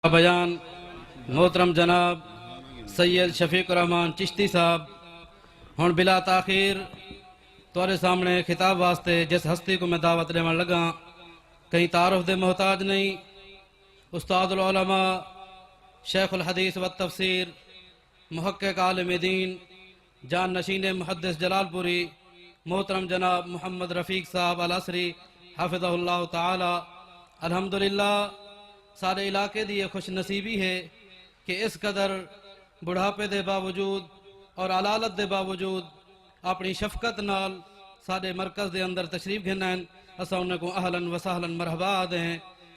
बयान मोहतरम जनाब सैयद शफीक रहमान चिश्ती साहब हुण बिला ताखीर तुहाडे सामने खिताब वास्ते जिस हस्ती को मैं दावत देवन लगा कहीं तारुफ दे मोहताज नहीं। उस्तादुल उलमा शेखुल हदीस व तफसीर मुहक्किक आलिम दीन जान नशीन मुहद्दिस जलालपुरी मोहतरम जनाब मोहम्मद रफ़ीक साहब अल असरी हाफिज़हुल्लाह ताला। अल्हम्दुलिल्लाह सारे इलाके दी खुश नसीबी है कि इस कदर बुढ़ापे दे बावजूद और अलालत दे बावजूद अपनी शफकत नाल सारे मरकज़ दे अंदर तशरीफ घिन असां उन्हें को अहलन वसहलन मरहबा दें।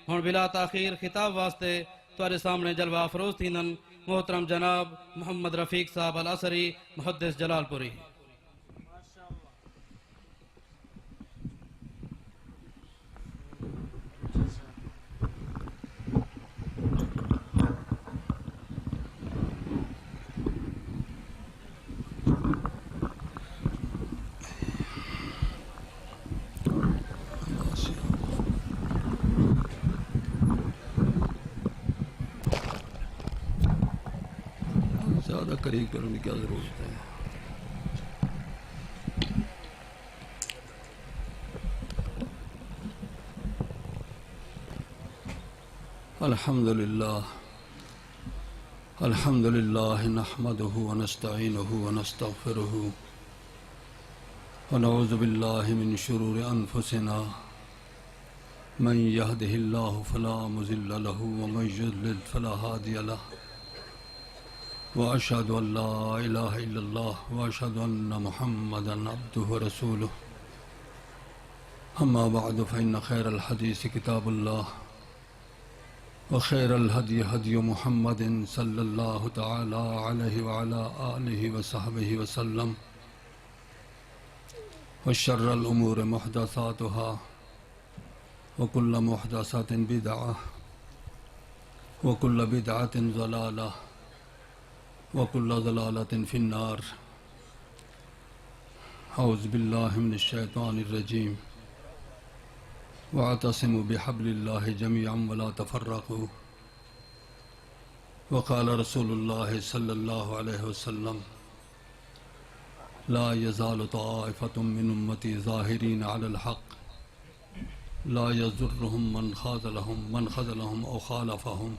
हुण बिला ताखीर खिताब वास्ते तुहाडे सामने जलवा अफरोज थींदन मोहतरम जनाब मोहम्मद रफ़ीक साहब अल असरी मुहद्दिस जलालपुरी। ज़्यादा करीब करने की क्या ज़रूरत है। अल्हम्दुलिल्लाह नहमदुहु व नस्तईनुहु व नस्तगफिरुहु व नऊज़ु बिल्लाहि मिन शुरूरि अनफुसिना मन यहदिहिल्लाहु फला मुज़िल्ल लहु व मन युज़लिल फला हादिय लहु व अशहदु अन ला इलाहा इल्लल्लाह व अशहदु अन्ना मुहम्मदन अब्दुहु व रसूलुहु। अम्मा बअदु फ़इन्न खैरल हदीस किताबुल्लाह व खैरल हदी हदी मुहम्मदिन सल्लल्लाहु तआला अलैहि व अला आलिहि व सहबिहि व सल्लम व शर्रल उमूरि मुहदसातुहा व कुल्लु मुहदसतिन बिदअह व कुल्लु बिदअतिन ज़लालह व कुल्लु ज़लालतिन फिन्नार। औज़ु बिल्लाहि मिनश शैतानिर रजीम वअतसिमु बिहब्लिल्लाहि जमीअन वला तफर्रक़ू वक़ाल रसूलुल्लाहि सल्लल्लाहु अलैहि वसल्लम ला यज़ालु ताइफ़तुम मिन उम्मती ज़ाहिरीन अलल हक़्क़ ला यज़ुर्रुहुम मन ख़ज़लहुम औ ख़ालफ़हुम।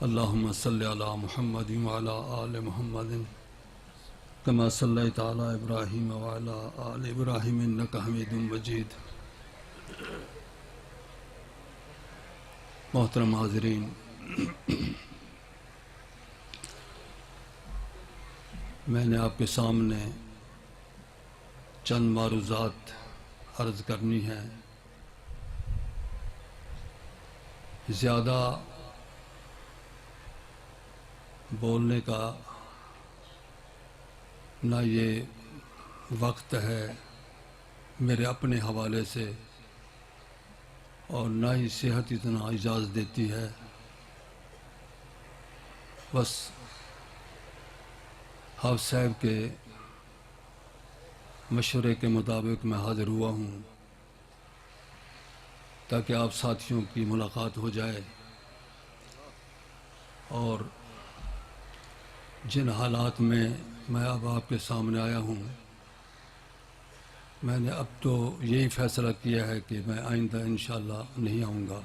अल्लाहुम्मा सल्लि अला मुहम्मदिन व अला आलि मुहम्मदिन कमा सल्लैता अला इब्राहीम व अला आलि इब्राहीम इन्नका हमीदुम मजीद। मोहतरम हाज़रीन, मैंने आपके सामने चंद मारूज़ात अर्ज़ करनी है। ज़्यादा बोलने का ना ये वक्त है मेरे अपने हवाले से और ना ही सेहत इतना इजाज़त देती है। बस हाफ़िज़ साहब के मशवरे के मुताबिक मैं हाज़िर हुआ हूँ ताकि आप साथियों की मुलाकात हो जाए और जिन हालात में मैं अब आपके सामने आया हूँ, मैंने अब तो यही फ़ैसला किया है कि मैं आइंदा इंशाअल्लाह नहीं आऊँगा।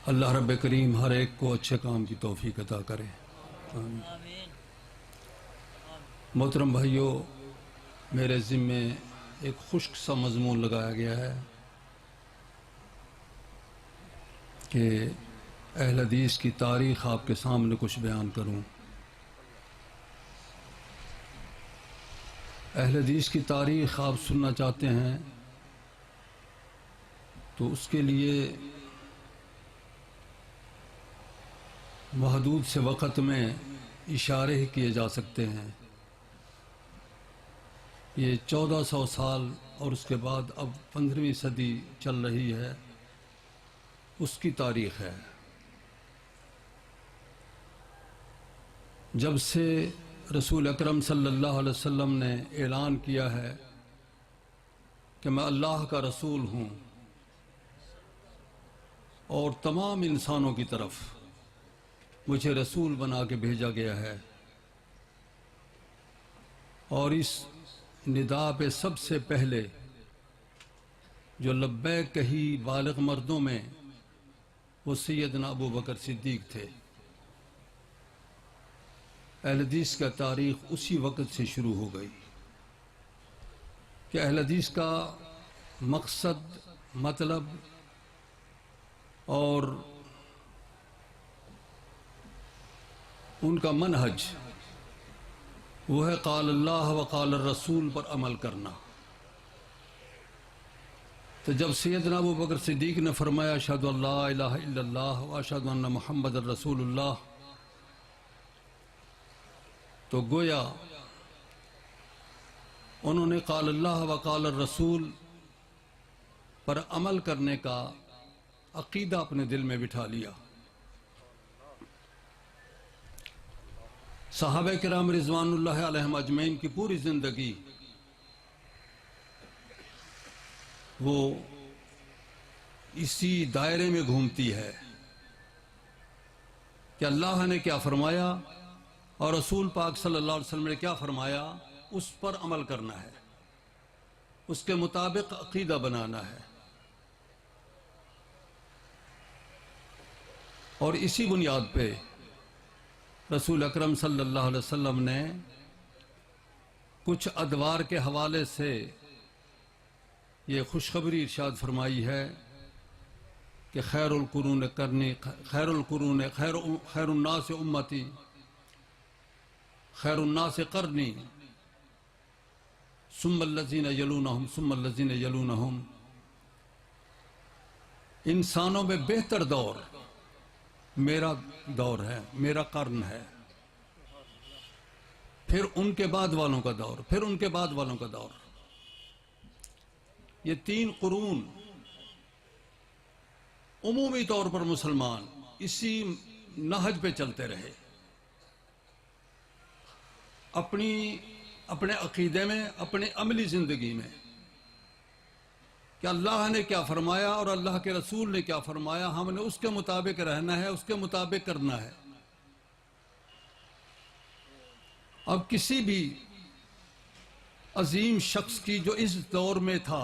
अल्लाह रब्बे करीम हर एक को अच्छे काम की तौफ़ीक़ अता करे। मोहतरम भाइयों, मेरे ज़िम्मे एक खुश्क सा मज़मून लगाया गया है कि अहल हदीस की तारीख़ आपके सामने कुछ बयान करूं। अहल हदीस की तारीख़ आप सुनना चाहते हैं तो उसके लिए महदूद से वक़्त में इशारे ही किए जा सकते हैं। ये 1400 साल और उसके बाद अब 15वीं सदी चल रही है, उसकी तारीख़ है। जब से रसूल अकरम सल्लल्लाहु अलैहि वसल्लम ने ऐलान किया है कि मैं अल्लाह का रसूल हूँ और तमाम इंसानों की तरफ मुझे रसूल बना के भेजा गया है। और इस निदा पे सबसे पहले जो लब्बैक कही बालिग मर्दों में वो सैयदना अबू बकर सिद्दीक थे। अहल हदीस का तारीख़ उसी वक़्त से शुरू हो गई कि अहल हदीस का मकसद, मतलब और उनका मनहज वो है क़ाल अल्लाह व क़ाल रसूल पर अमल करना। तो जब सैयदना अबू बकर सिद्दीक ने फरमाया अशहदु अल्ला इलाहा इल्लल्लाह व अशहदु अन्ना मुहम्मदर रसूलुल्लाह, तो गोया उन्होंने क़ाल अल्लाह व क़ाल रसूल पर अमल करने का अक़ीदा अपने दिल में बिठा लिया। सहाबा किराम रिज़वानुल्लाह अलैहिम अजमईन की पूरी ज़िंदगी वो इसी दायरे में घूमती है कि अल्लाह ने क्या फरमाया और रसूल पाक सल्लल्लाहु अलैहि वसल्लम ने क्या फरमाया, उस पर अमल करना है, उसके मुताबिक अक़ीदा बनाना है। और इसी बुनियाद पे रसूल अकरम सल्लल्लाहु अलैहि वसल्लम ने कुछ अदवार के हवाले से ये खुशखबरी इरशाद फरमाई है कि खैरुल कुरून करनी खैरुन्नास उम्मती खैरुन्नास करनी सुम्मल्लज़ीना यलूनहुम। इंसानों में बेहतर दौर मेरा दौर है, मेरा कर्न है, फिर उनके बाद वालों का दौर, फिर उनके बाद वालों का दौर। ये 3 कुरून उमूमी तौर पर मुसलमान इसी नहज पे चलते रहे, अपने अकीदे में, अपनी अमली जिंदगी में कि अल्लाह ने क्या फरमाया और अल्लाह के रसूल ने क्या फरमाया, हमने उसके मुताबिक रहना है, उसके मुताबिक करना है। अब किसी भी अजीम शख्स की जो इस दौर में था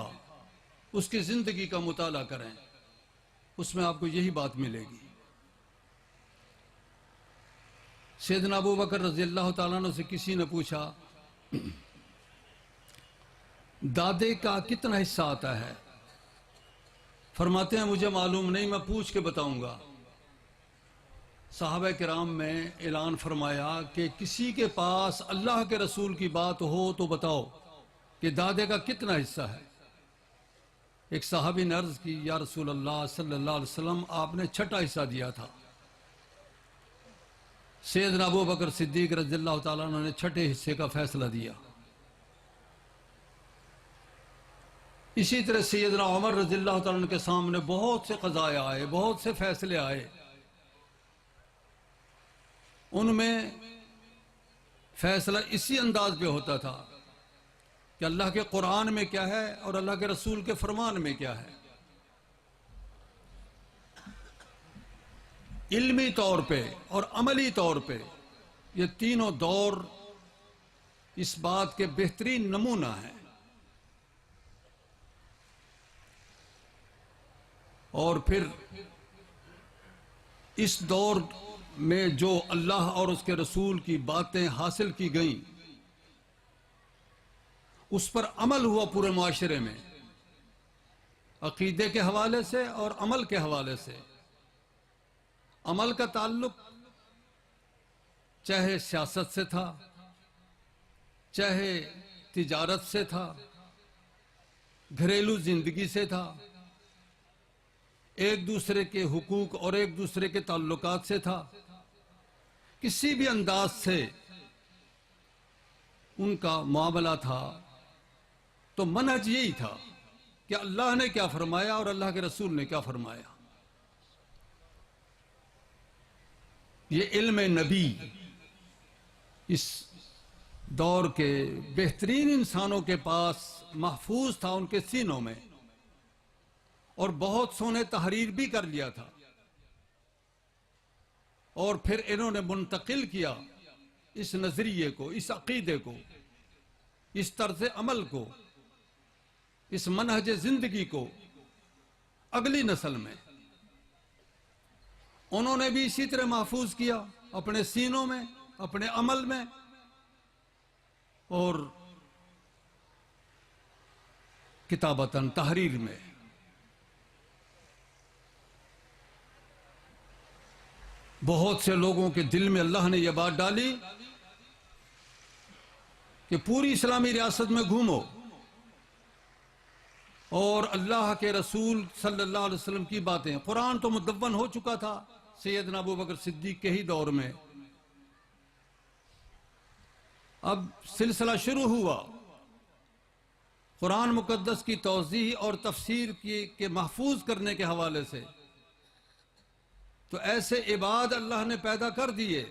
उसकी जिंदगी का मुताला करें, उसमें आपको यही बात मिलेगी। सैयदना अबू बकर रज़ियल्लाहु ताला अन्हु से किसी ने पूछा दादे का कितना हिस्सा आता है? फरमाते हैं मुझे मालूम नहीं, मैं पूछ के बताऊंगा। साहबा किराम में ऐलान फरमाया कि किसी के पास अल्लाह के रसूल की बात हो तो बताओ कि दादे का कितना हिस्सा है। एक साहबी ने अर्ज की, या रसूल अल्लाह सल्लल्लाहु अलैहि वसल्लम आपने 6ठा हिस्सा दिया था। सैयदना अबू बकर सिद्दीक रज़ियल्लाहु ताला अन्हु ने 6ठे हिस्से का फैसला दिया। इसी तरह सैयदना उमर रज़ियल्लाहु ताला अन्हु के सामने बहुत से क़ज़ाए आए, बहुत से फैसले आए, उनमें फैसला इसी अंदाज पे होता था कि अल्लाह के कुरान में क्या है और अल्लाह के रसूल के फरमान में क्या है। इल्मी तौर पे और अमली तौर पे ये तीनों दौर इस बात के बेहतरीन नमूना है। और फिर इस दौर में जो अल्लाह और उसके रसूल की बातें हासिल की गईं उस पर अमल हुआ पूरे मुआशरे में, अकीदे के हवाले से और अमल के हवाले से। अमल का ताल्लुक चाहे सियासत से था, चाहे तिजारत से था, घरेलू जिंदगी से था, एक दूसरे के हुकूक और एक दूसरे के ताल्लुकात से था। किसी भी अंदाज से उनका मामला था तो मनहज यही था कि अल्लाह ने क्या फरमाया और अल्लाह के रसूल ने क्या फरमाया। ये इल्म नबी इस दौर के बेहतरीन इंसानों के पास महफूज था, उनके सीनों में, और बहुत सोने तहरीर भी कर लिया था। और फिर इन्होंने मुंतकिल किया इस नजरिए को, इस अकीदे को, इस तर्ज अमल को, इस मनहज जिंदगी को अगली नस्ल में। उन्होंने भी इसी तरह महफूज किया अपने सीनों में, अपने अमल में, और किताबतन तहरीर में। बहुत से लोगों के दिल में अल्लाह ने यह बात डाली कि पूरी इस्लामी रियासत में घूमो और अल्लाह के रसूल सल्लल्लाहु अलैहि वसल्लम की बातें। कुरान तो मुदव्वन हो चुका था सैयदना अबू बकर सिद्दीक के ही दौर में। अब सिलसिला शुरू हुआ कुरान मुकद्दस की तौज़ीह और तफसीर के महफूज करने के हवाले से। तो ऐसे इबाद अल्लाह ने पैदा कर दिए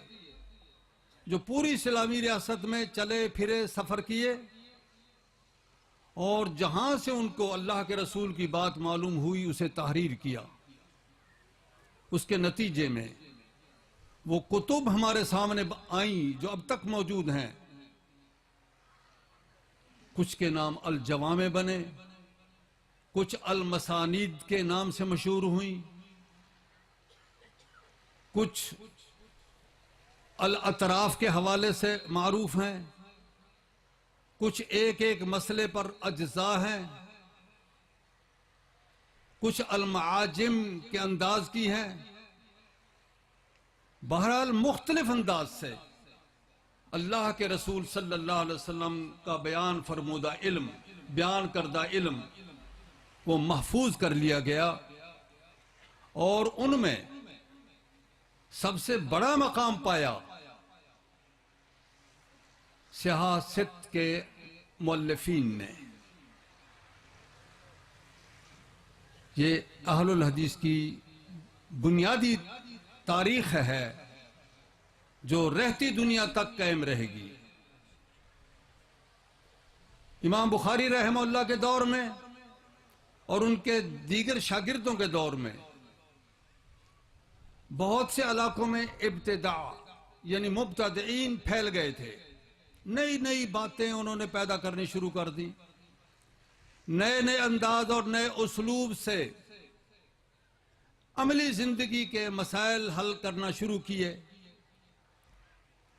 जो पूरी इस्लामी रियासत में चले फिरे, सफर किए, और जहां से उनको अल्लाह के रसूल की बात मालूम हुई उसे तहरीर किया। उसके नतीजे में वो कुतुब हमारे सामने आई जो अब तक मौजूद हैं। कुछ के नाम अल जवामे बने, कुछ अल मसानीद के नाम से मशहूर हुई, कुछ अल अतराफ के हवाले से मारूफ हैं, कुछ एक एक मसले पर अज्जा हैं, कुछ अल माजिम के अंदाज की हैं। बहरहाल मुख्तलिफ अंदाज से अल्लाह के रसूल सल्लल्लाहु अलैहि वसल्लम का बयान फरमूदा इल्म, बयान करदा इल्म वो महफूज कर लिया गया। और उनमें सबसे बड़ा मकाम पाया सियासत के मुअल्लिफीन ने। ये अहलुल हदीस की बुनियादी तारीख है जो रहती दुनिया तक कायम रहेगी। इमाम बुखारी रहमतुल्लाह के दौर में और उनके दीगर शागिर्दों के दौर में बहुत से इलाकों में इब्तिदा यानी मुब्तदईन फैल गए थे। नई नई बातें उन्होंने पैदा करनी शुरू कर दी, नए नए अंदाज और नए उस्लूब से अमली जिंदगी के मसाइल हल करना शुरू किए।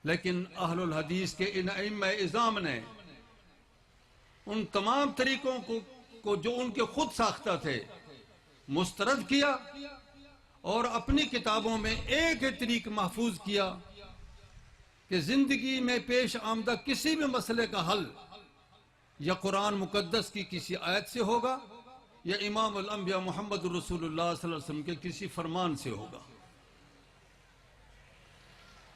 लेकिन अहलुल हदीस के इन अइम्मा इज़ाम ने उन तमाम तरीकों को जो उनके खुद साख्ता थे मुस्तरद किया और अपनी किताबों में एक ही तरीक महफूज किया कि जिंदगी में पेश आमदा किसी भी मसले का हल या कुरान मुकद्दस की किसी आयत से होगा या इमाम अल अंबिया मोहम्मद रसूलुल्लाह सल्लल्लाहु अलैहि वसल्लम के किसी फरमान से होगा।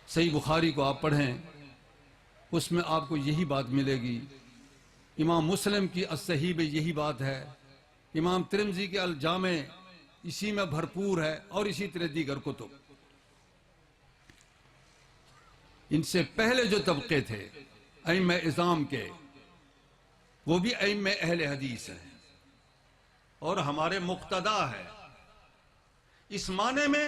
सही बुखारी को आप पढ़ें, उसमें आपको यही बात मिलेगी। इमाम मुस्लिम की अस्सही में यही बात है। इमाम तिरमिज़ी के अल जामे इसी में भरपूर है, और इसी तरह दीगर कुतुब। इनसे पहले जो तबके थे अइम्मा इज़ाम के, वो भी अइम्मा अहले हदीस हैं और हमारे मुक्तदा है, इस माने में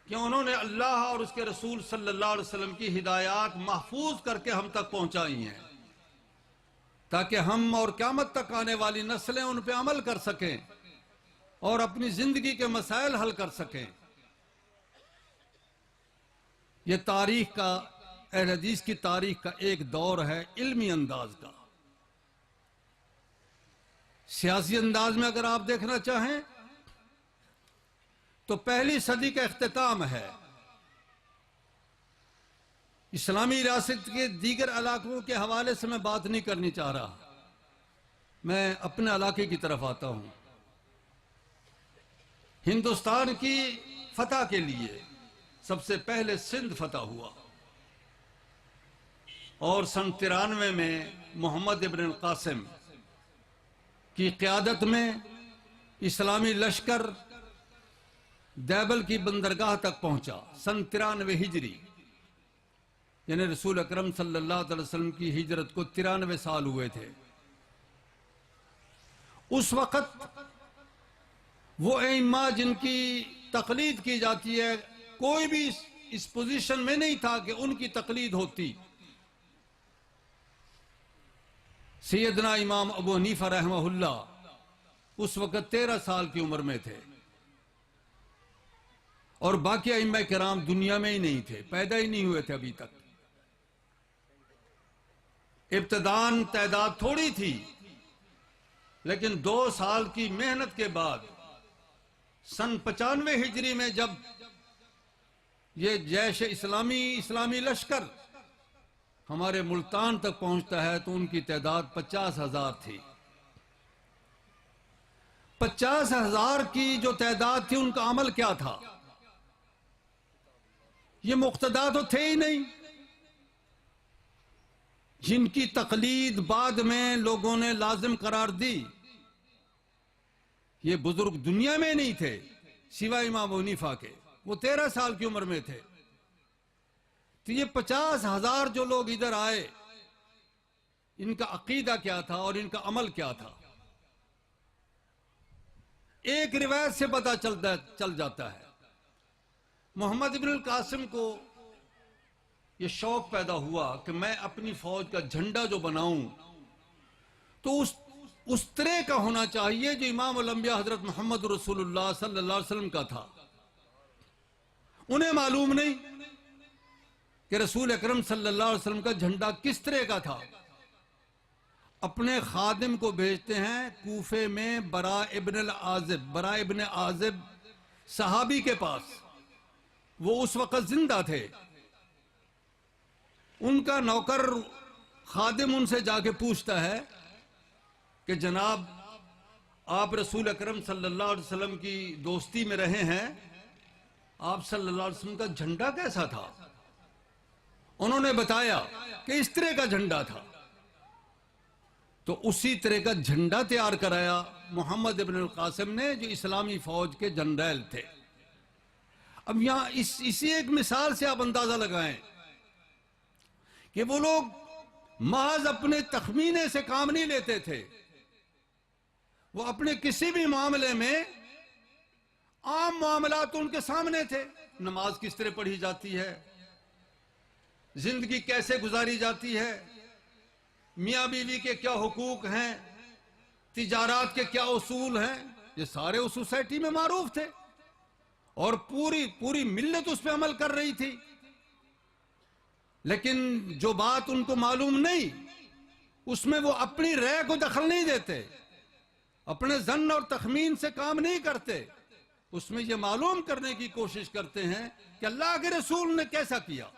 कि उन्होंने अल्लाह और उसके रसूल सल्लल्लाहु अलैहि वसल्लम की हिदायत महफूज करके हम तक पहुंचाई हैं, ताकि हम और क़यामत तक आने वाली नस्लें उन पर अमल कर सकें और अपनी जिंदगी के मसाइल हल कर सकें। यह तारीख का, अहले हदीस की तारीख का एक दौर है इल्मी अंदाज का। सियासी अंदाज में अगर आप देखना चाहें तो पहली सदी का इख्तिताम है। इस्लामी रियासत के दीगर इलाकों के हवाले से मैं बात नहीं करनी चाह रहा, मैं अपने इलाके की तरफ आता हूं। हिंदुस्तान की फतह के लिए सबसे पहले सिंध फतह हुआ और सन 93 में मोहम्मद इब्न अल कासिम की क़यादत में इस्लामी लश्कर दैबल की बंदरगाह तक पहुंचा। सन 93 हिजरी, यानी रसूल अकरम सल्लल्लाहु अलैहि वसल्लम की हिजरत को 93 साल हुए थे। उस वक़्त वो इमाम जिनकी तकलीद की जाती है कोई भी इस पोजीशन में नहीं था कि उनकी तकलीद होती। सैयदना इमाम अबू हनीफा रहमहुल्लाह उस वक्त 13 साल की उम्र में थे और बाकी अइम्मा किराम दुनिया में ही नहीं थे, पैदा ही नहीं हुए थे अभी तक। इब्तदान तादाद थोड़ी थी, लेकिन 2 साल की मेहनत के बाद सन 95 हिजरी में जब ये जैश इस्लामी लश्कर हमारे मुल्तान तक पहुंचता है तो उनकी तादाद 50,000 थी। 50,000 की जो तादाद थी, उनका अमल क्या था? ये मुक्तदा तो थे ही नहीं, जिनकी तकलीद बाद में लोगों ने लाजिम करार दी। ये बुजुर्ग दुनिया में नहीं थे सिवाय इमाम अबू हनीफा के, वो 13 साल की उम्र में थे। तो ये 50,000 जो लोग इधर आए, इनका अकीदा क्या था और इनका अमल क्या था? एक रिवायत से पता चल जाता है। मोहम्मद इब्न कासिम को यह शौक पैदा हुआ कि मैं अपनी फौज का झंडा जो बनाऊं तो उस तरह का होना चाहिए जो इमाम अल-अंबिया हजरत मोहम्मद रसूलुल्लाह सल्लल्लाहु अलैहि वसल्लम का था। उन्हें मालूम नहीं कि रसूल अकरम सल्लल्लाहु अलैहि वसल्लम का झंडा किस तरह का था। अपने खादिम को भेजते हैं कूफे में बरा इब्न आजिब सहाबी के पास, वो उस वक्त जिंदा थे। उनका नौकर खादिम उनसे जाके पूछता है कि जनाब, आप रसूल अकरम सल्लल्लाहु अलैहि वसल्लम की दोस्ती में रहे हैं, आप सल्लल्लाहु अलैहि वसल्लम का झंडा कैसा था? उन्होंने बताया कि इस तरह का झंडा था। तो उसी तरह का झंडा तैयार कराया मोहम्मद इब्न कासिम ने, जो इस्लामी फौज के जनरल थे। अब यहां इसी एक मिसाल से आप अंदाजा लगाएं कि वो लोग महज अपने तखमीने से काम नहीं लेते थे, वो अपने किसी भी मामले में आम मामला तो उनके सामने थे। नमाज किस तरह पढ़ी जाती है, जिंदगी कैसे गुजारी जाती है, मियां बीवी के क्या हुकूक हैं, तिजारात के क्या उसूल हैं, ये सारे उस सोसाइटी में मारूफ थे और पूरी मिल्लत उस पर अमल कर रही थी। लेकिन जो बात उनको मालूम नहीं, उसमें वो अपनी राय को दखल नहीं देते, अपने जन्न और तखमीन से काम नहीं करते, उसमें ये मालूम करने की कोशिश करते हैं कि अल्लाह के रसूल ने कैसा किया।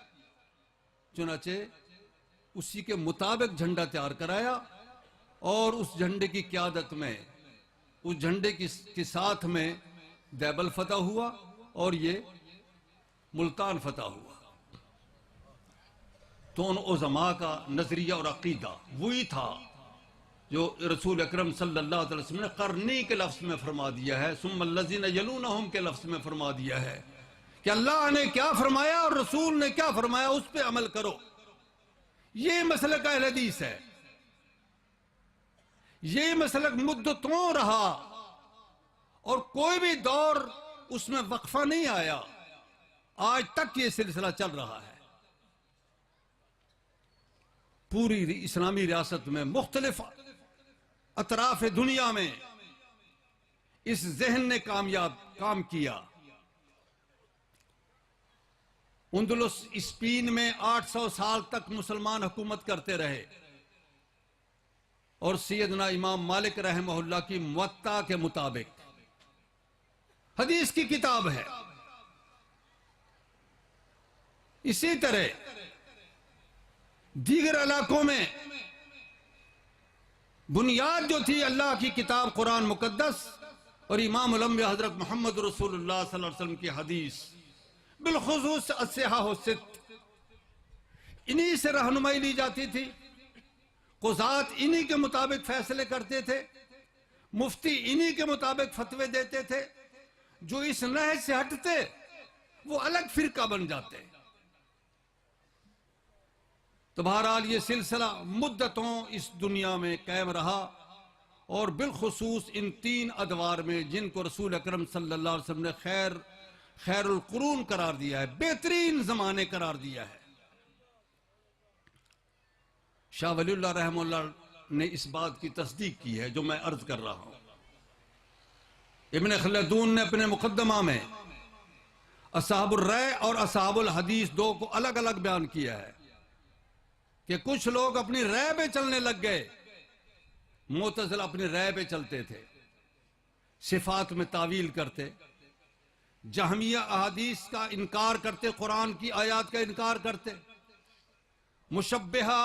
चुनाचे उसी के मुताबिक झंडा तैयार कराया और उस झंडे की क़यादत में, उस झंडे के साथ में दैबल फतह हुआ और ये मुल्तान फतह हुआ। तो उन उज़मा का नजरिया और अकीदा वही था जो रसूल अकरम सल्लल्लाहु अलैहि वसल्लम ने करनी के लफ्ज में फरमा दिया है, सुम्मल्लज़ीना यलूनहुम के लफ्ज में फरमा दिया है कि अल्लाह ने क्या फरमाया और रसूल ने क्या फरमाया, उस पर अमल करो। ये मसलक अहले हदीस है। ये मसलक मुद्दतों रहा और कोई भी दौर उसमें वक्फा नहीं आया, आज तक ये सिलसिला चल रहा है। पूरी इस्लामी रियासत में मुख्तलिफ अतराफ दुनिया में इस जहन ने काम किया। उंदुलुस स्पेन में 800 साल तक मुसलमान हुकूमत करते रहे और सैयदना इमाम मालिक रहमहुल्लाह की मुवत्ता के मुताबिक, हदीस की किताब है। इसी तरह दीगर इलाकों में बुनियाद जो थी अल्लाह की किताब कुरान मुकद्दस और इमाम अल-अंबिया हजरत मोहम्मद रसूलुल्लाह सल्लल्लाहु अलैहि वसल्लम की हदीस, बिलखुसूस अस्सिहा सित्त, इन्हीं से रहनुमाई ली जाती थी। कुज़ात इन्हीं के मुताबिक फैसले करते थे, मुफ्ती इन्हीं के मुताबिक फतवे देते थे। जो इस नहज से हटते वो अलग फिरका बन जाते। तो बहरहाल ये सिलसिला मुद्दतों इस दुनिया में कायम रहा और बिलखुसूस इन 3 अदवार में जिनको रसूल अकरम सल्लल्लाहु अलैहि वसल्लम ने खैर खैरुल कुरून करार दिया है, बेहतरीन जमाने करार दिया है। शाह वलीउल्लाह रहमतुल्लाह ने इस बात की तस्दीक की है जो मैं अर्ज कर रहा हूं। इब्न खल्दून ने अपने मुकद्दमा में असहाबुर रय और असहाबुल हदीस दो को अलग अलग बयान किया है कि कुछ लोग अपनी रय पे चलने लग गए। मुतज़िला अपनी रय पे चलते थे, सिफात में तावील करते, जहमिया अहादीस का इनकार करते, कुरान की आयत का इनकार करते, मुशब्बिहा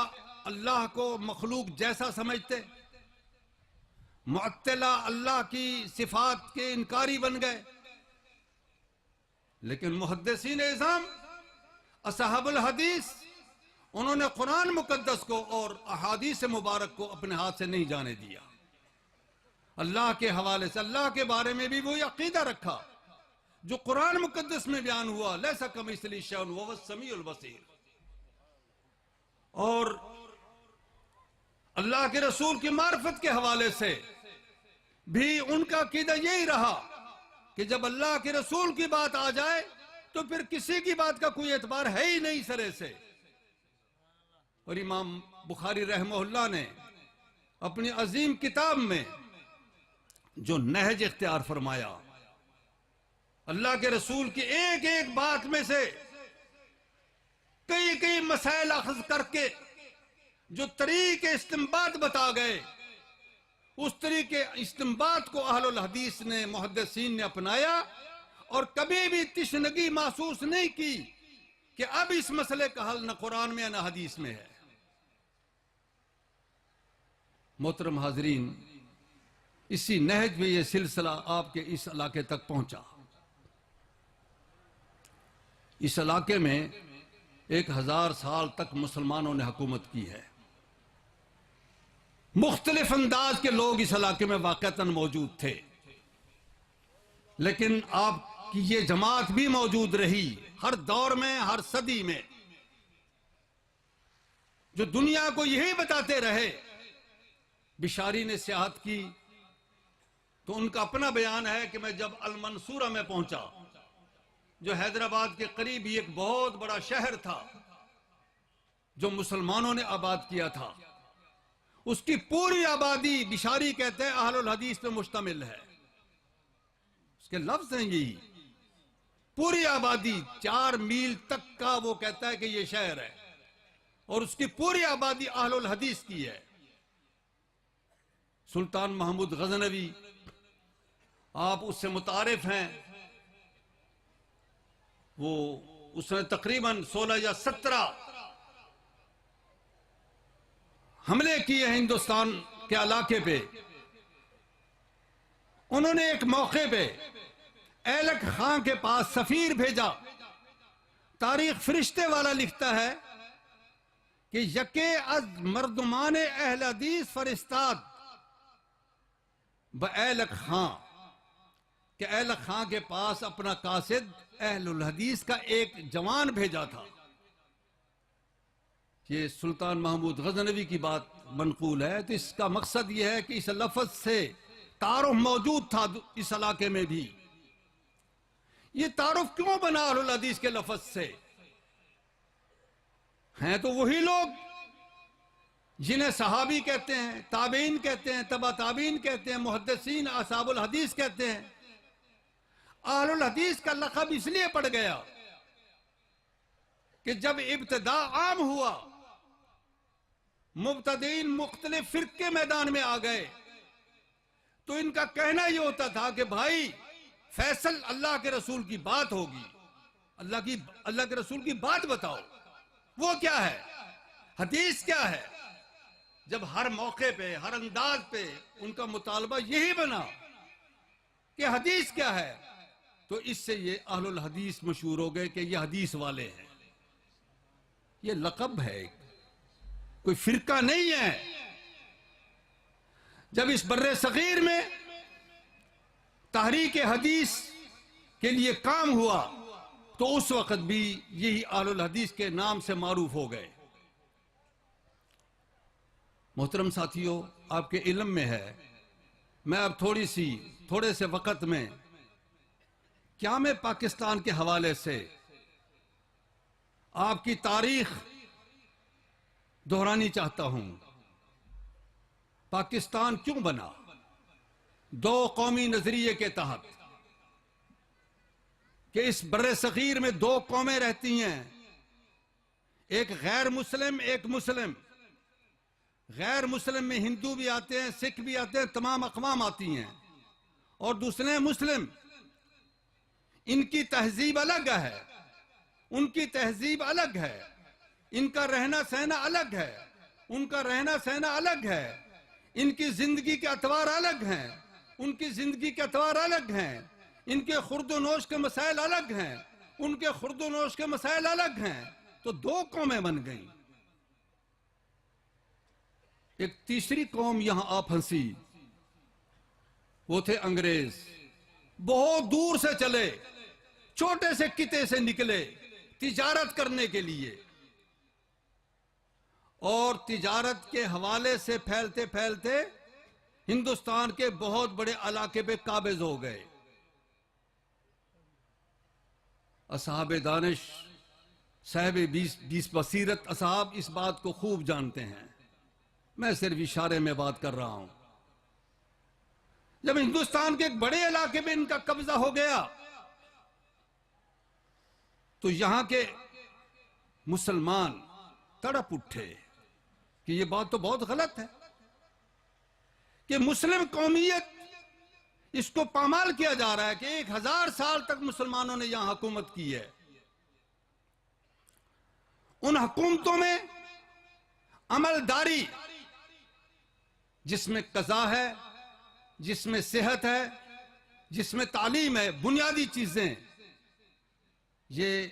अल्लाह को मखलूक जैसा समझते, मुअत्तिला अल्लाह की सिफात के इनकारी बन गए। लेकिन मुहद्दिसीन इज़ाम असहाबुल हदीस उन्होंने कुरान मुकद्दस को और अहादीस मुबारक को अपने हाथ से नहीं जाने दिया। अल्लाह के हवाले से अल्लाह के बारे में भी वही अकीदा रखा जो कुरान मुकद्दस में बयान हुआ, लैसा कमिस्लिही शैउन वहुव अस्समीउल बसीर। और अल्लाह के रसूल की मार्फत के हवाले से भी उनका अकीदा यही रहा कि जब अल्लाह के रसूल की बात आ जाए तो फिर किसी की बात का कोई एतबार है ही नहीं सरे से। और इमाम बुखारी रहमहुल्लाह ने अपनी अजीम किताब में जो नहज इख्तियार फरमाया, अल्लाह के रसूल की एक एक बात में से कई कई मसाइल अखज़ करके जो तरीके इस्तिंबात बता गए, उस तरीके इस्तिंबात को अहलुल हदीस ने, मुहद्दिसीन ने अपनाया और कभी भी तिश्नगी महसूस नहीं की कि अब इस मसले का हल न कुरान में न हदीस में है। मोहतरम हाजरीन, इसी नहज में यह सिलसिला आपके इस इलाके तक पहुंचा। इस इलाके में 1000 साल तक मुसलमानों ने हुकूमत की है। मुख्तलिफ अंदाज के लोग इस इलाके में वाक़तन मौजूद थे, लेकिन आपकी ये जमात भी मौजूद रही हर दौर में, हर सदी में, जो दुनिया को यही बताते रहे। बिशारी ने सियाहत की तो उनका अपना बयान है कि मैं जब अल मंसूरा में पहुंचा, जो हैदराबाद के करीब ही एक बहुत बड़ा शहर था जो मुसलमानों ने आबाद किया था, उसकी पूरी आबादी बिशारी कहते हैं अहलुल हदीस पे मुश्तमिल है। उसके लफ्ज हैं यही, पूरी आबादी 4 मील तक का वो कहता है कि ये शहर है और उसकी पूरी आबादी अहलुल हदीस की है। सुल्तान महमूद गजनवी, आप उससे मुतारिफ हैं, वो उसने तकरीबन 16 या 17 हमले किए हिंदुस्तान के इलाके पे। उन्होंने एक मौके पे ऐलक खां के पास सफीर भेजा। तारीख फरिश्ते वाला लिखता है कि यके अज मर्दमान अहल हदीस फरिस्ताद ब ऐलक खां, कि ऐलक खां के पास अपना कासिद अहलुल हदीस का एक जवान भेजा था। ये सुल्तान महमूद गजनवी की बात मनकूल है। तो इसका मकसद यह है कि इस लफ्ज से तारुफ मौजूद था इस इलाके में भी। ये तारुफ क्यों बना अहलुल हदीस के लफ्ज से? हैं तो वही लोग जिन्हें सहाबी कहते हैं, ताबीन कहते हैं, तबा ताबीन कहते हैं, मुहद्दिसीन असहाबुल हदीस कहते हैं। अहलुल हदीस का लक़ब इसलिए पड़ गया कि जब इब्तिदा आम हुआ, मुब्तदीन मुख्तलिफ फिरके मैदान में आ गए, तो इनका कहना यह होता था कि भाई फैसल अल्लाह के रसूल की बात होगी, अल्लाह के रसूल की बात बताओ, वो क्या है, हदीस क्या है। जब हर मौके पे, हर अंदाज पे उनका मुतालबा यही बना कि हदीस क्या है, तो इससे ये अहलुल हदीस मशहूर हो गए कि ये हदीस वाले हैं। ये लक़ब है, कोई फिरका नहीं है। जब इस बर्रे सगीर में तहरीक हदीस के लिए काम हुआ तो उस वक़्त भी यही अहलुल हदीस के नाम से मारूफ हो गए। मोहतरम साथियों, आपके इल्म में है, मैं अब थोड़े से वक़्त में क्या मैं पाकिस्तान के हवाले से आपकी तारीख दोहरानी चाहता हूं। पाकिस्तान क्यों बना? दो कौमी नजरिए के तहत कि इस बर्रे सगीर में दो कौमें रहती हैं, एक गैर मुस्लिम, एक मुस्लिम। गैर मुस्लिम में हिंदू भी आते हैं, सिख भी आते हैं, तमाम अक़वाम आती हैं, और दूसरे मुस्लिम। इनकी तहजीब अलग है, उनकी तहजीब अलग है, इनका रहना सहना अलग है, उनका रहना सहना अलग है, इनकी जिंदगी के अतवार अलग हैं, उनकी जिंदगी के अतवार अलग हैं, इनके खुर्दोनोश के मसाइल अलग हैं, उनके खुर्दोनोश के मसाइल अलग हैं। तो दो कौमें बन गई। एक तीसरी कौम यहां आ फंसी, वो थे अंग्रेज। बहुत दूर से चले, छोटे से किते से निकले तिजारत करने के लिए, और तिजारत के हवाले से फैलते फैलते हिंदुस्तान के बहुत बड़े इलाके पे काबिज हो गए। असहाब दानिश, साहब बीस बसीरत असहाब इस बात को खूब जानते हैं। मैं सिर्फ इशारे में बात कर रहा हूं। जब हिंदुस्तान के एक बड़े इलाके में इनका कब्जा हो गया, तो यहां के मुसलमान तड़प उठे कि यह बात तो बहुत गलत है कि मुस्लिम कौमियत, इसको पामाल किया जा रहा है कि 1000 साल तक मुसलमानों ने यहां हुकूमत की है। उन हुकूमतों में अमलदारी, जिसमें कज़ा है, जिसमें सेहत है, जिसमें तालीम है, बुनियादी चीजें, ये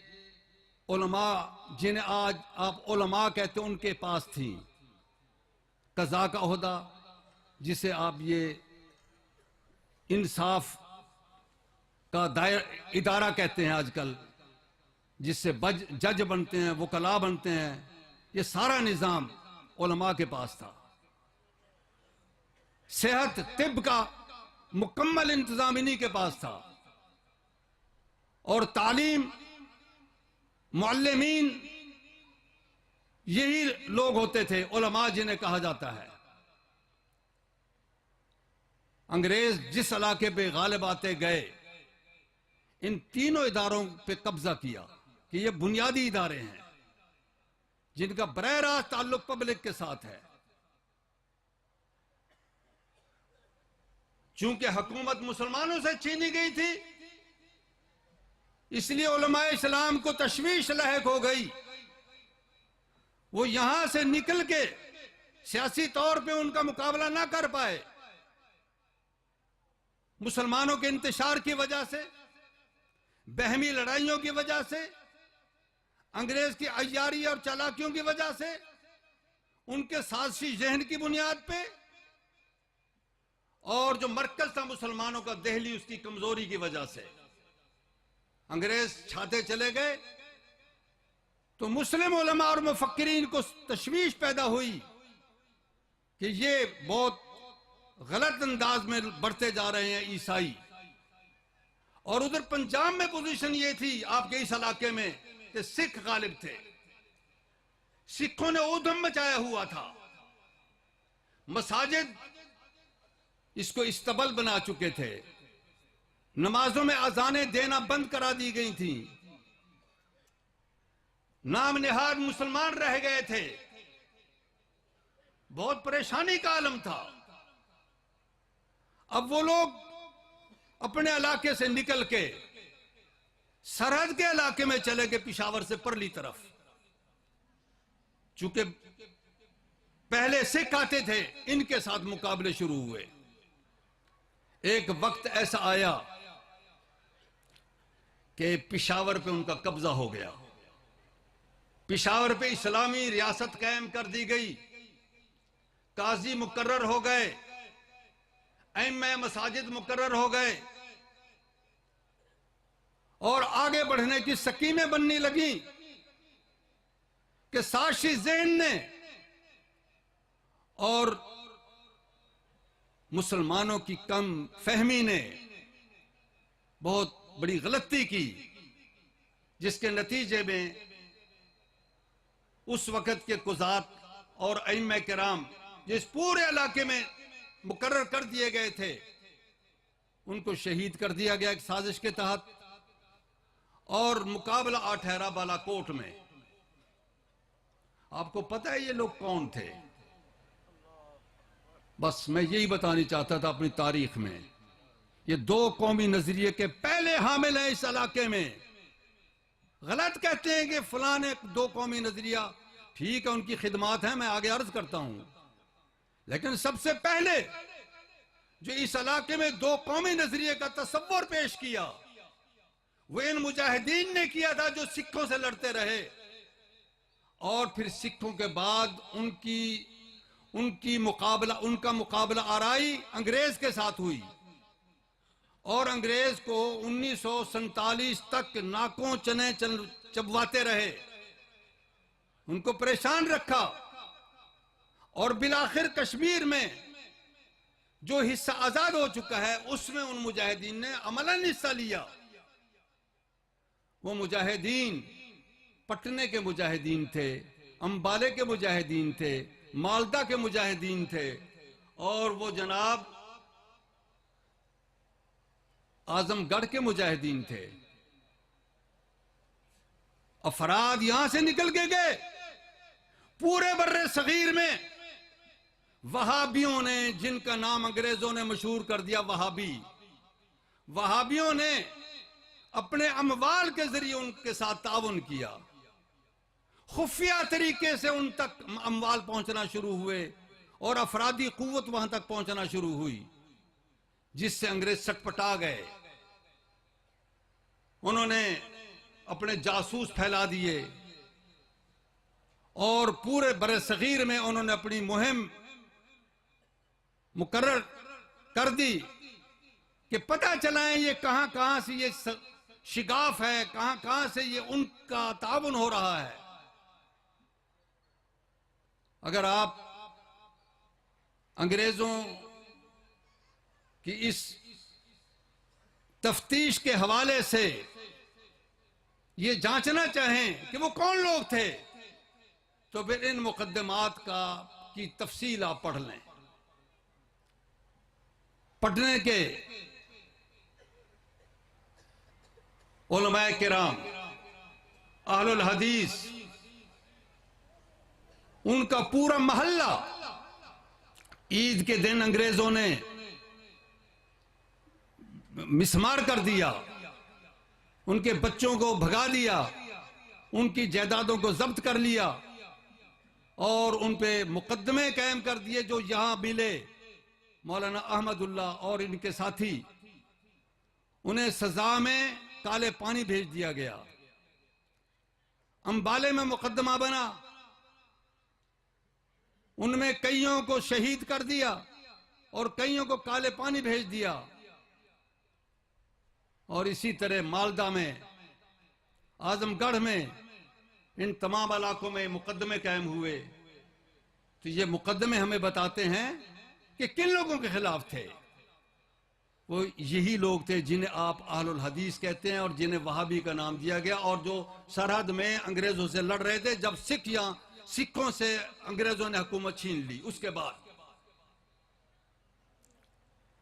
उलमा, जिन्हें आज आप उलमा कहते हैं, उनके पास थी। कज़ा का ओहदा, जिसे आप ये इंसाफ का इदारा कहते हैं आजकल, जिससे जज बनते हैं, वकला बनते हैं, ये सारा निजाम उलमा के पास था। सेहत तिब का मुकम्मल इंतजाम इन्हीं के पास था, और तालीम, मुअल्लिमीन, यही लोग होते थे, उलमा जिन्हें कहा जाता है। अंग्रेज जिस इलाके पे गालिब आते गए, इन तीनों इदारों पे कब्जा किया कि ये बुनियादी इदारे हैं जिनका बरह रास्त ताल्लुक पब्लिक के साथ है। चूंकि हुकूमत मुसलमानों से छीनी गई थी, इसलिए उलमाए इस्लाम को तशवीश लायक हो गई। वो यहां से निकल के सियासी तौर पे उनका मुकाबला ना कर पाए। मुसलमानों के इंतशार की वजह से, बहमी लड़ाइयों की वजह से, अंग्रेज की अय्यारी और चालाकियों की वजह से, उनके साजिशी जहन की बुनियाद पे, और जो मरकज था मुसलमानों का दिल्ली, उसकी कमजोरी की वजह से अंग्रेज छाते चले गए। तो मुस्लिम उलमा और मुफक्किरीन को तशवीश पैदा हुई कि ये बहुत गलत अंदाज में बढ़ते जा रहे हैं ईसाई। और उधर पंजाब में पोजीशन ये थी आपके इस इलाके में कि सिख गालिब थे, सिखों ने ऊधम मचाया हुआ था, मसाजिद इसको इस्तबल बना चुके थे, नमाजों में अजानें देना बंद करा दी गई थी, नाम निहाद मुसलमान रह गए थे, बहुत परेशानी का आलम था। अब वो लोग अपने इलाके से निकल के सरहद के इलाके में चले गए, पिशावर से परली तरफ। चूंकि पहले सिख आते थे, इनके साथ मुकाबले शुरू हुए। एक वक्त ऐसा आया कि पिशावर पे उनका कब्जा हो गया, पिशावर पे इस्लामी रियासत कायम कर दी गई, काजी मुकर्रर हो गए, ऐम्मे मसाजिद मुकर्रर हो गए, और आगे बढ़ने की सकीमें बनने लगी कि साजिशी ज़हन ने और मुसलमानों की कम फहमी ने बहुत बड़ी गलती की, जिसके नतीजे में उस वक़्त के कुज़ात और अइम्मा किराम जिस पूरे इलाके में मुकर्रर कर दिए गए थे, उनको शहीद कर दिया गया एक साजिश के तहत। और मुकाबला आ ठहरा बालाकोट में। आपको पता है ये लोग कौन थे? बस मैं यही बतानी चाहता था अपनी तारीख में, ये दो कौमी नजरिए के पहले हामिल हैं इस इलाके में। गलत कहते हैं कि फलां ने दो कौमी नजरिया, ठीक है उनकी खिदमात है, मैं आगे अर्ज करता हूं, लेकिन सबसे पहले जो इस इलाके में दो कौमी नजरिए का तस्वर पेश किया वो इन मुजाहिदीन ने किया था जो सिखों से लड़ते रहे। और फिर सिखों के बाद उनका मुकाबला आराई अंग्रेज के साथ हुई, और अंग्रेज को 1947 तक नाकों चने चबवाते रहे, उनको परेशान रखा। और बिलाखिर कश्मीर में जो हिस्सा आजाद हो चुका है उसमें उन मुजाहिदीन ने अमलन हिस्सा लिया। वो मुजाहिदीन पटने के मुजाहिदीन थे, अंबाले के मुजाहिदीन थे, मालदा के मुजाहिदीन थे, और वो जनाब आजमगढ़ के मुजाहिदीन थे। अफराद यहां से निकल के गए। पूरे बर्रे सगीर में वहाबियों ने, जिनका नाम अंग्रेजों ने मशहूर कर दिया वहाबियों ने अपने अमवाल के जरिए उनके साथ ताउन किया। खुफिया तरीके से उन तक अमवाल पहुंचना शुरू हुए और अफरादी कुव्वत वहां तक पहुंचना शुरू हुई, जिससे अंग्रेज सटपटा गए। उन्होंने अपने जासूस फैला दिए और पूरे बरे सगीर में उन्होंने अपनी मुहिम मुकर्रर कर दी कि पता चलाएं ये कहां कहां से ये शिगाफ है, कहां कहां से ये उनका ताउन हो रहा है। अगर आप अंग्रेजों की इस तफ्तीश के हवाले से ये जांचना चाहें कि वो कौन लोग थे, तो फिर इन मुकद्दमात की तफसील आप पढ़ लें। पढ़ने के उलमाए किराम, अहलुल हदीस, उनका पूरा महल्ला ईद के दिन अंग्रेजों ने मिसमार कर दिया, उनके बच्चों को भगा दिया, उनकी जायदादों को जब्त कर लिया और उन पे मुकदमे कायम कर दिए। जो यहां मिले मौलाना अहमदुल्लाह और इनके साथी, उन्हें सजा में काले पानी भेज दिया गया। अंबाले में मुकदमा बना, उनमें कईयों को शहीद कर दिया और कईयों को काले पानी भेज दिया। और इसी तरह मालदा में, आजमगढ़ में, इन तमाम इलाकों में मुकदमे कायम हुए। तो ये मुकदमे हमें बताते हैं कि किन लोगों के खिलाफ थे। वो यही लोग थे जिन्हें आप अहलुल हदीस कहते हैं और जिन्हें वहाबी का नाम दिया गया, और जो सरहद में अंग्रेजों से लड़ रहे थे जब सिखों से अंग्रेजों ने हुकूमत छीन ली। उसके बाद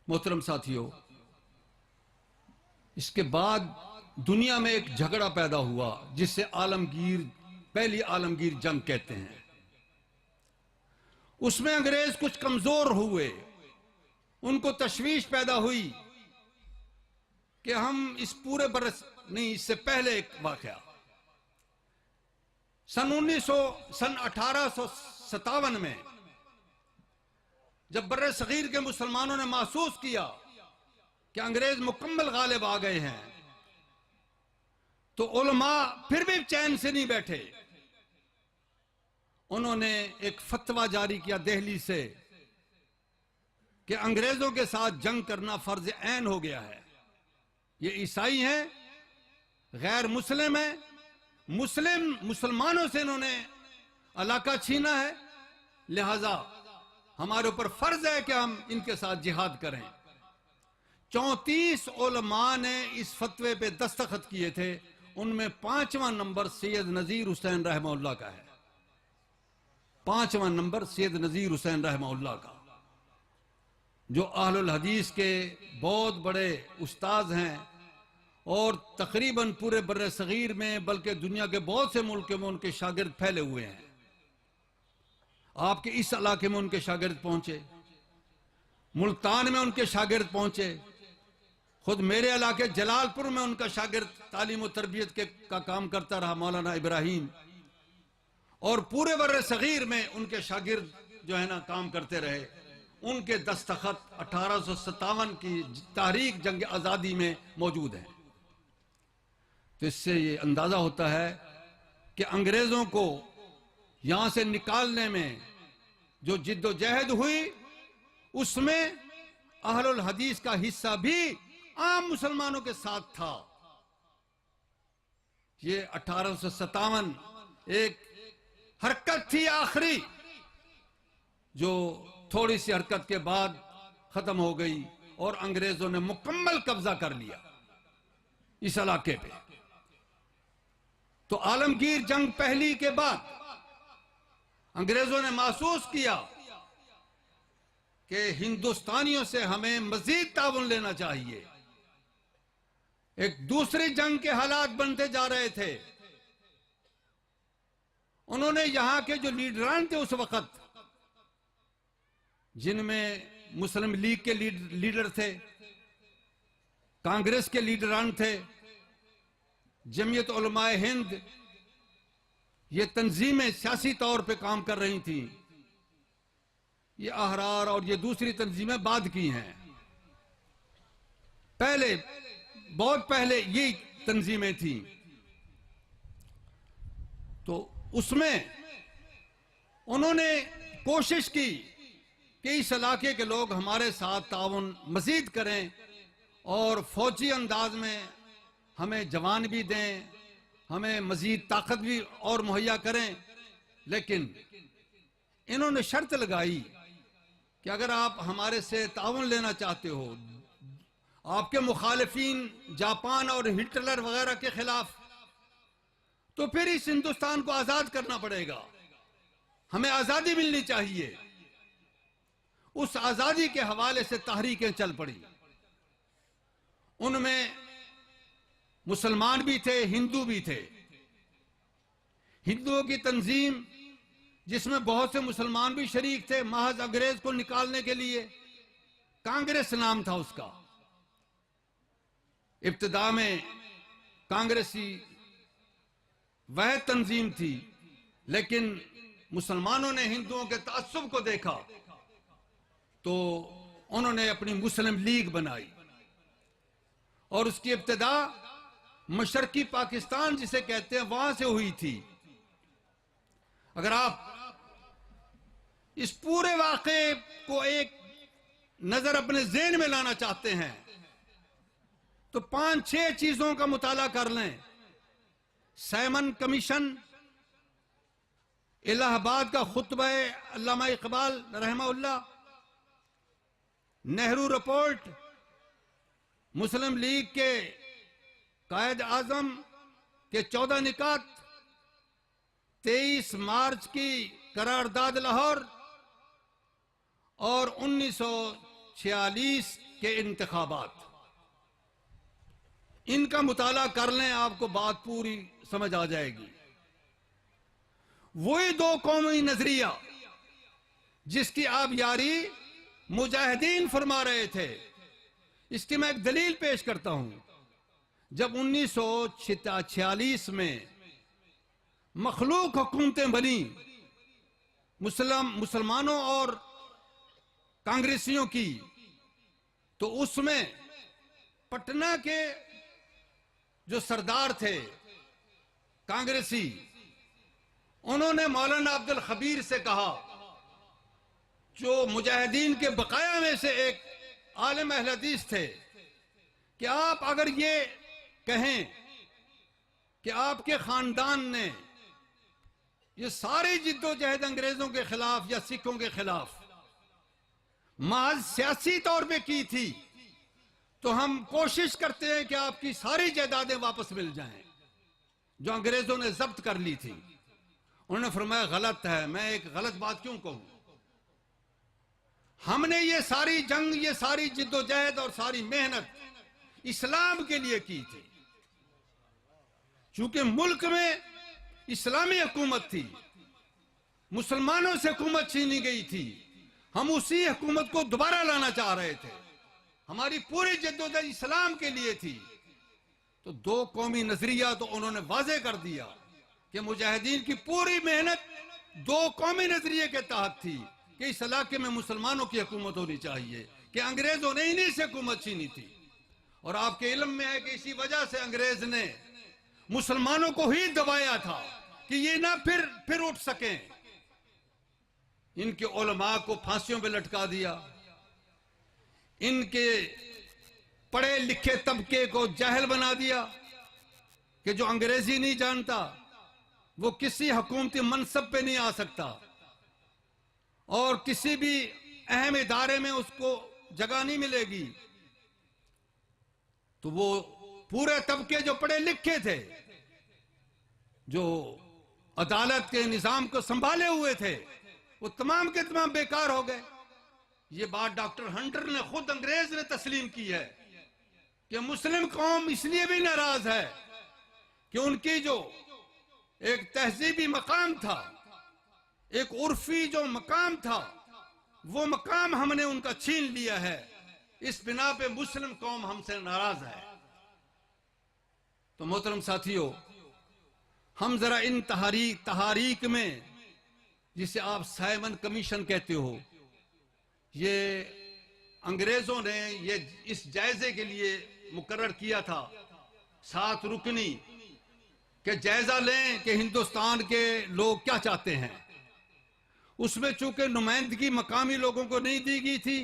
मोहतरम साथियों, इसके बाद दुनिया में एक झगड़ा पैदा हुआ जिससे पहली आलमगीर जंग कहते हैं। उसमें अंग्रेज कुछ कमजोर हुए, उनको तशवीश पैदा हुई कि हम इस पूरे बरस नहीं, इससे पहले एक वाकया सन 1857 में जब बर्रे सगीर के मुसलमानों ने महसूस किया कि अंग्रेज मुकम्मल गालिब आ गए हैं, तो उलमा फिर भी चैन से नहीं बैठे। उन्होंने एक फतवा जारी किया दिल्ली से कि अंग्रेजों के साथ जंग करना फर्ज ऐन हो गया है। ये ईसाई हैं, गैर मुस्लिम हैं, मुसलमानों से इन्होंने इलाका छीना है, लिहाजा हमारे ऊपर फर्ज है कि हम इनके साथ जिहाद करें। 34 उलमा ने इस फतवे पे दस्तखत किए थे, उनमें 5वां नंबर सैयद नजीर हुसैन रहमहुल्लाह का है। 5वां नंबर सैयद नजीर हुसैन रहमहुल्लाह का, जो अहलुल हदीस के बहुत बड़े उस्ताद हैं और तकरीबन पूरे बर्रे सगीर में बल्कि दुनिया के बहुत से मुल्कों में उनके शागिर्द फैले हुए हैं। आपके इस इलाके में उनके शागिर्द पहुंचे, मुल्तान में उनके शागिर्द पहुंचे, खुद मेरे इलाके जलालपुर में उनका शागिर्द तालीम और तरबियत का काम करता रहा मौलाना इब्राहिम, और पूरे बर्रे सगीर में उनके शागिर्द जो है ना काम करते रहे। उनके दस्तखत 1857 की तारीख जंग आज़ादी में मौजूद है। तो इससे ये अंदाजा होता है कि अंग्रेजों को यहां से निकालने में जो जिद्दोजहद हुई उसमें अहलुल हदीस का हिस्सा भी आम मुसलमानों के साथ था। ये 1857 एक हरकत थी आखिरी, जो थोड़ी सी हरकत के बाद खत्म हो गई और अंग्रेजों ने मुकम्मल कब्जा कर लिया इस इलाके पे। तो आलमगीर जंग पहली के बाद अंग्रेजों ने महसूस किया कि हिंदुस्तानियों से हमें मजीद ताउन लेना चाहिए। एक दूसरी जंग के हालात बनते जा रहे थे। उन्होंने यहां के जो लीडरान थे उस वक्त, जिनमें मुस्लिम लीग के लीडर थे, कांग्रेस के लीडरान थे, जमीयत उलमाए हिंद, ये तंजीमें सियासी तौर पे काम कर रही थी। ये अहरार और ये दूसरी तंजीमें बाद की हैं। पहले बहुत पहले ये तंजीमें थी। तो उसमें उन्होंने कोशिश की कि इस इलाके के लोग हमारे साथ ताउन मजीद करें और फौजी अंदाज में हमें जवान भी दें, हमें मजीद ताकत भी और मुहैया करें। लेकिन इन्होंने शर्त लगाई कि अगर आप हमारे से ताउन लेना चाहते हो, आपके मुखालिफिन जापान और हिटलर वगैरह के खिलाफ, तो फिर इस हिंदुस्तान को आजाद करना पड़ेगा, हमें आजादी मिलनी चाहिए। उस आजादी के हवाले से तहरीकें चल पड़ी। उनमें मुसलमान भी थे, हिंदू भी थे। हिंदुओं की तंजीम जिसमें बहुत से मुसलमान भी शरीक थे, महज अंग्रेज को निकालने के लिए, कांग्रेस नाम था उसका। इब्तिदा में कांग्रेसी वह तंजीम थी, लेकिन मुसलमानों ने हिंदुओं के तअस्सुब को देखा तो उन्होंने अपनी मुस्लिम लीग बनाई और उसकी इब्तिदा मशरकी पाकिस्तान जिसे कहते हैं वहां से हुई थी। अगर आप इस पूरे वाक़े को एक नजर अपने ज़हन में लाना चाहते हैं तो 5-6 चीजों का मुताला कर लें। सैमन कमीशन, इलाहाबाद का खुतबा अल्लामा इकबाल रहमहुल्लाह, नेहरू रिपोर्ट, मुस्लिम लीग के कायद आजम के 14 निकात, 23 मार्च की करारदाद लाहौर और 1946 के इंतखाबात, इनका मुताला कर लें, आपको बात पूरी समझ आ जाएगी। वही दो कौमी नजरिया जिसकी आप यारी मुजाहिदीन फरमा रहे थे। इसकी मैं एक दलील पेश करता हूं। जब 1946 में मखलूक हुकूमतें बनी मुसलमानों और कांग्रेसियों की, तो उसमें पटना के जो सरदार थे कांग्रेसी, उन्होंने मौलाना अब्दुल खबीर से कहा, जो मुजाहिदीन के बकाया में से एक आलिम अहले हदीस थे, कि आप अगर ये कहें कि आपके खानदान ने ये सारी जिद्दोजहद अंग्रेजों के खिलाफ या सिखों के खिलाफ महज सियासी तौर पे की थी, तो हम कोशिश करते हैं कि आपकी सारी जायदादें वापस मिल जाएं जो अंग्रेजों ने जब्त कर ली थी। उन्होंने फरमाया गलत है। मैं एक गलत बात क्यों कहूं? हमने ये सारी जंग, ये सारी जिद्दोजहद और सारी मेहनत इस्लाम के लिए की थी। चूंकि मुल्क में इस्लामी हुकूमत थी, मुसलमानों से हुकूमत छीनी गई थी, हम उसी हुकूमत को दोबारा लाना चाह रहे थे। हमारी पूरी जद्दोजहद इस्लाम के लिए थी। तो दो कौमी नजरिया तो उन्होंने वाजे कर दिया कि मुजाहिदीन की पूरी मेहनत दो कौमी नजरिए के तहत थी कि इस इलाके में मुसलमानों की हुकूमत होनी चाहिए, कि अंग्रेजों ने इन्हीं से हुकूमत छीनी थी। और आपके इल्म में है कि इसी वजह से अंग्रेज ने मुसलमानों को ही दबाया था कि ये ना फिर उठ सकें। इनके उलमा को फांसियों पे लटका दिया, इनके पढ़े लिखे तबके को जाहिल बना दिया कि जो अंग्रेजी नहीं जानता वो किसी हुकूमती मनसब पे नहीं आ सकता और किसी भी अहम इदारे में उसको जगह नहीं मिलेगी। तो वो पूरे तबके जो पढ़े लिखे थे, जो अदालत के निजाम को संभाले हुए थे, वो तमाम के तमाम बेकार हो गए। ये बात डॉक्टर हंटर ने खुद अंग्रेज ने तस्लीम की है कि मुस्लिम कौम इसलिए भी नाराज है कि उनकी जो एक तहजीबी मकाम था, एक उर्फी जो मकाम था, वो मकाम हमने उनका छीन लिया है। इस बिना पे मुस्लिम कौम हमसे नाराज है। तो मोहतरम साथियों, हम जरा इन तहारीक में, जिसे आप साइमन कमीशन कहते हो, ये अंग्रेजों ने ये इस जायजे के लिए मुकर्रर किया था 7 रुकनी, कि जायजा लें कि हिंदुस्तान के लोग क्या चाहते हैं। उसमें चूंकि नुमाइंदगी मकामी लोगों को नहीं दी गई थी,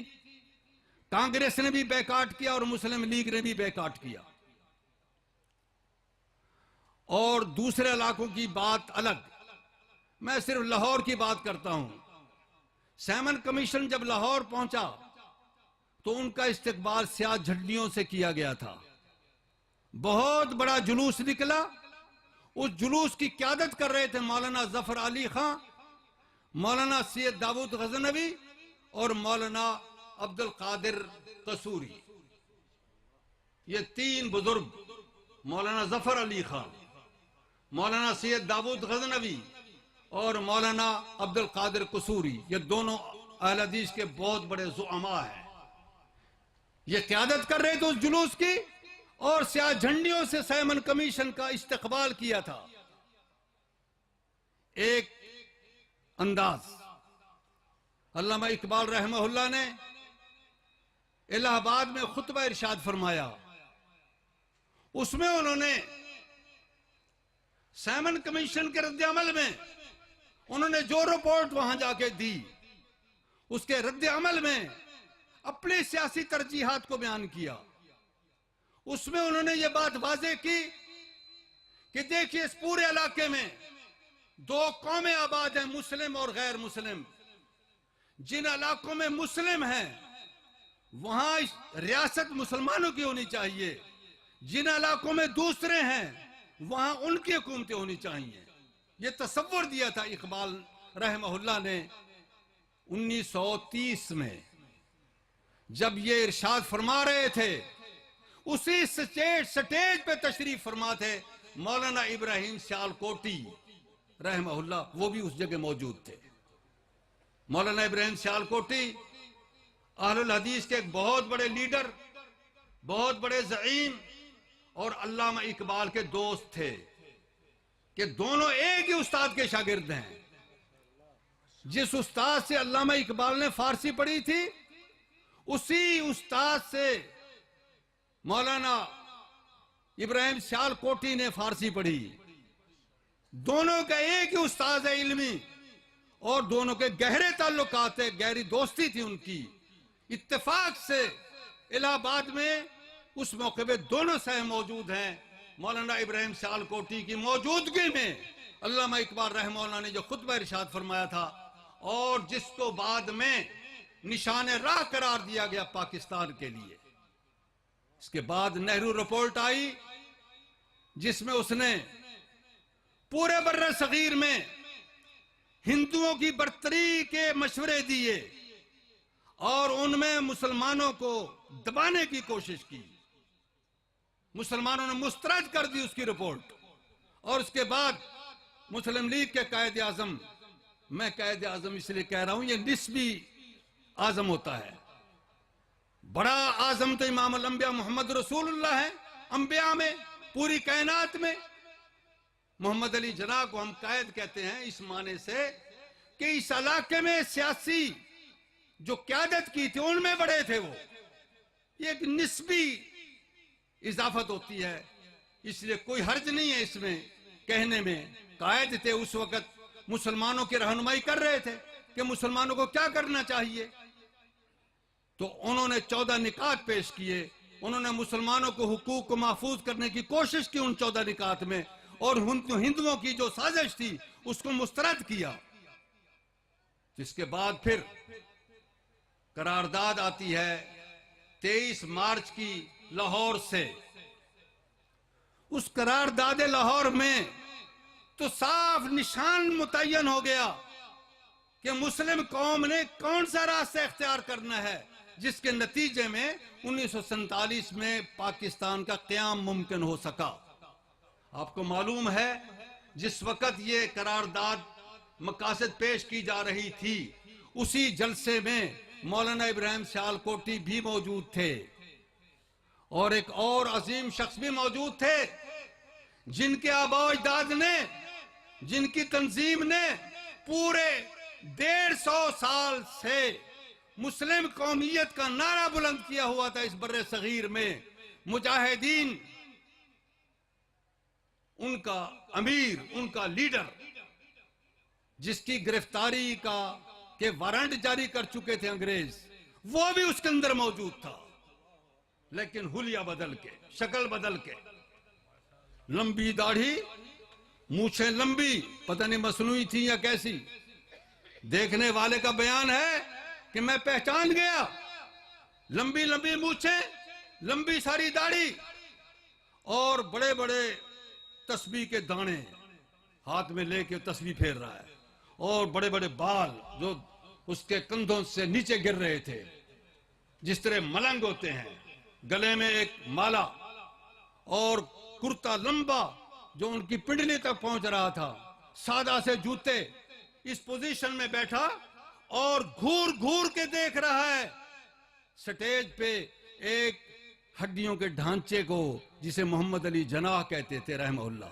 कांग्रेस ने भी बैकाट किया और मुस्लिम लीग ने भी बैकाट किया। और दूसरे इलाकों की बात अलग, मैं सिर्फ लाहौर की बात करता हूं। सैमन कमीशन जब लाहौर पहुंचा तो उनका इस्तकबाल स्याह झंडियों से किया गया था। बहुत बड़ा जुलूस निकला। उस जुलूस की क़यादत कर रहे थे मौलाना जफर अली खां, मौलाना सैयद दाऊद गजनवी और मौलाना अब्दुल कादिर कसूरी। ये 3 बुजुर्ग, मौलाना जफर अली खां, मौलाना सैयद दाऊद गजनवी और मौलाना अब्दुल कादिर कसूरी, ये दोनों अहले हदीस के बहुत बड़े ज़ुअमा हैं। ये क़यादत कर रहे थे उस जुलूस की और स्याह झंडियों से सैमन कमीशन का इस्तकबाल किया था। एक अंदाज अल्लामा इकबाल रहमहुल्लाह ने इलाहाबाद में खुतबा इरशाद फरमाया। उसमें उन्होंने सैमन कमीशन के रद्द अमल में उन्होंने जो रिपोर्ट वहां जाके दी, उसके रद्द अमल में अपने सियासी तरजीहात को बयान किया। उसमें उन्होंने ये बात वाजे की कि देखिए, इस पूरे इलाके में 2 कौमें आबाद हैं, मुस्लिम और गैर मुस्लिम। जिन इलाकों में मुस्लिम हैं वहां रियासत मुसलमानों की होनी चाहिए, जिन इलाकों में दूसरे हैं वहां उनकी हुकूमतें होनी चाहिए। यह तसव्वुर दिया था इकबाल रहमहुल्लाह ने 1930 में, जब ये इरशाद फरमा रहे थे। उसी स्टेज पे तशरीफ फरमा थे मौलाना इब्राहिम सियालकोटी रहमहुल्लाह, वो भी उस जगह मौजूद थे। मौलाना इब्राहिम सियालकोटी अहलुल हदीस के एक बहुत बड़े लीडर, बहुत बड़े ज़ईम और अल्लामा इकबाल के दोस्त थे, कि दोनों एक ही उस्ताद के शागिर्द हैं। जिस उस्ताद से अल्लामा इकबाल ने फारसी पढ़ी थी, उसी उस्ताद से मौलाना इब्राहिम सियालकोटी ने फारसी पढ़ी। दोनों का एक ही उस्ताद है इल्मी और दोनों के गहरे ताल्लुकात है, गहरी दोस्ती थी उनकी। इत्तेफाक से इलाहाबाद में उस मौके पे दोनों साहब मौजूद हैं। मौलाना इब्राहिम सियालकोटी की मौजूदगी में अल्लामा इकबाल रहमहुल्लाह ने जो खुतबा इरशाद फरमाया था और जिसको बाद में निशान राह करार दिया गया पाकिस्तान के लिए, इसके बाद नेहरू रिपोर्ट आई जिसमें उसने पूरे बर्रे सगीर में हिंदुओं की बर्तरी के मशवरे दिए और उनमें मुसलमानों को दबाने की कोशिश की। मुसलमानों ने मुस्तरद कर दी उसकी रिपोर्ट। और उसके बाद मुस्लिम लीग के कायद आजम, मैं कायद आजम इसलिए कह रहा हूं, यह निस्बी आजम होता है। बड़ा आजम तो इमाम अल अंबिया मोहम्मद रसूलुल्लाह है। अंबिया में, पूरी कायनात में मोहम्मद अली जना को हम कायद कहते हैं इस माने से कि इस इलाके में सियासी जो क्यादत की थी उनमें बड़े थे वो। ये एक निस्बी इजाफत होती है, इसलिए कोई हर्ज नहीं है इसमें कहने में। कायद थे उस वक्त, मुसलमानों की रहनुमाई कर रहे थे कि मुसलमानों को क्या करना चाहिए। तो उन्होंने 14 निकात पेश किए। उन्होंने मुसलमानों को हुकूक को महफूज करने की कोशिश की उन 14 निकात में, और हिंदुओं की जो साजिश थी उसको मुस्तरद किया। जिसके बाद फिर करारदाद आती है 23 मार्च की लाहौर से। उस करारदाद लाहौर में तो साफ निशान मुतय्यन हो गया कि मुस्लिम कौम ने कौन सा रास्ता इख्तियार करना है, जिसके नतीजे में 1947 में पाकिस्तान का क़याम मुमकिन हो सका। आपको मालूम है जिस वक्त ये करारदाद मकासद पेश की जा रही थी, उसी जलसे में मौलाना इब्राहिम सियालकोटी भी मौजूद थे और एक और अजीम शख्स भी मौजूद थे, जिनके आबा अजदाद ने, जिनकी तंजीम ने पूरे 150 साल से मुस्लिम कौमियत का नारा बुलंद किया हुआ था इस बर्रे सगीर में। मुजाहिदीन, उनका अमीर, उनका लीडर, जिसकी गिरफ्तारी के वारंट जारी कर चुके थे अंग्रेज, वो भी उसके अंदर मौजूद था। लेकिन हुलिया बदल के, शक्ल बदल के, लंबी दाढ़ी, मूछें लंबी, पता नहीं मसनूई थी या कैसी। देखने वाले का बयान है कि मैं पहचान गया, लंबी लंबी मूछें, लंबी सारी दाढ़ी और बड़े बड़े तस्बीह के दाने हाथ में लेके तस्बीह फेर रहा है, और बड़े बड़े बाल जो उसके कंधों से नीचे गिर रहे थे, जिस तरह मलंग होते हैं। गले में एक माला और कुर्ता लंबा जो उनकी पिंडली तक पहुंच रहा था, सादा से जूते। इस पोजीशन में बैठा और घूर घूर के देख रहा है स्टेज पे एक हड्डियों के ढांचे को, जिसे मोहम्मद अली जनाह कहते थे रहमहुल्लाह,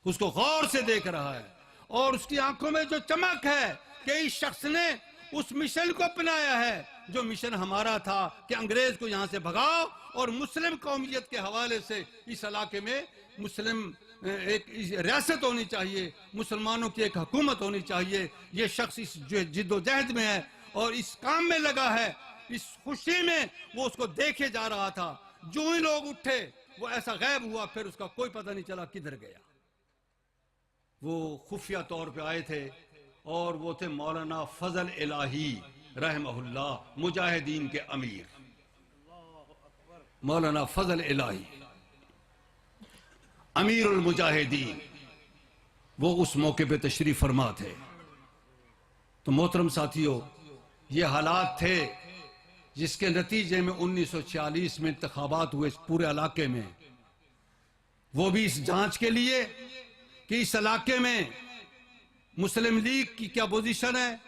उसको गौर से देख रहा है। और उसकी आंखों में जो चमक है कि इस शख्स ने उस मिशन को अपनाया है जो मिशन हमारा था कि अंग्रेज को यहां से भगाओ और मुस्लिम कौमियत के हवाले से इस इलाके में मुस्लिम एक रियासत होनी चाहिए, मुसलमानों की एक हुकूमत होनी चाहिए। ये शख्स इस जिद्दोजहद में है और इस काम में लगा है। इस खुशी में वो उसको देखे जा रहा था। जो ही लोग उठे वो ऐसा गायब हुआ, फिर उसका कोई पता नहीं चला किधर गया। वो खुफिया तौर पे आए थे और वो थे मौलाना फजल इलाही रहमहुल्लाह, मुजाहिदीन के अमीर मौलाना फजल इलाही अमीरुल मुजाहिदीन। वो उस मौके पे तशरीफ फरमा थे। तो मोहतरम साथियों, ये हालात थे जिसके नतीजे में 1946 में इंतखाबात हुए इस पूरे इलाके में। वो भी इस जांच के लिए कि इस इलाके में मुस्लिम लीग की क्या पोजीशन है